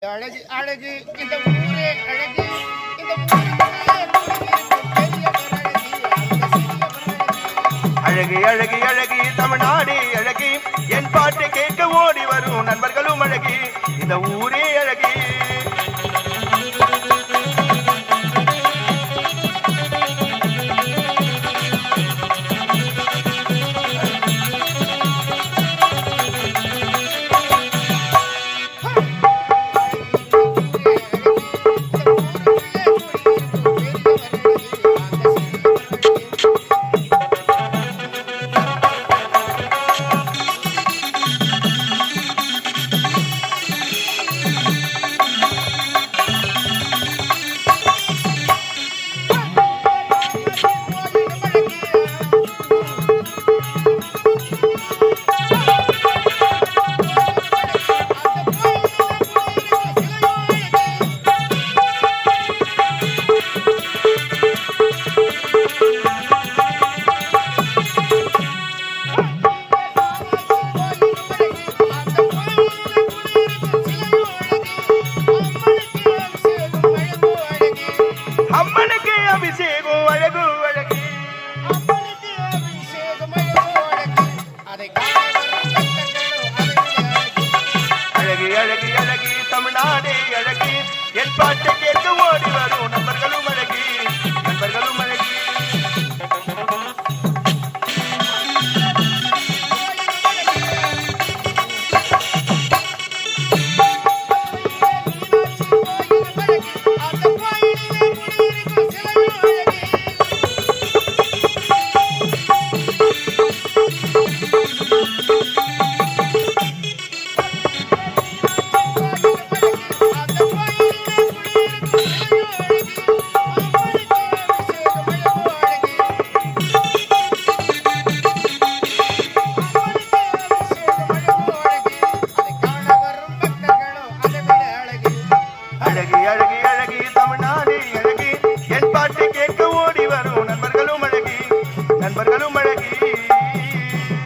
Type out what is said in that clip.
அழகு அழகு இந்த ஊரே அழகு இந்த ஊருக்குள்ளே குடியிருக்கும் பெரியவர் அழகு அந்த சிறியவர் அழகு. அழகு அழகு அழகு தமிழ்நாடு அழகு, என் பாட்டை கேட்க ஓடி வரும் நண்பர்களும் அழகு, இந்த ஊரே அழகு. அம்மனுக்கு அபிஷேகம் அழகு அழகு, அம்மனுக்கு அபிஷேகம் அழகு அழகு, அதை காண வரும் பக்தர்களும் அழகு அழகு. அழகு அழகு அழகு தமிழ்நாடு அழகு, என் பாட்டை கேட்க ஓடி வரும்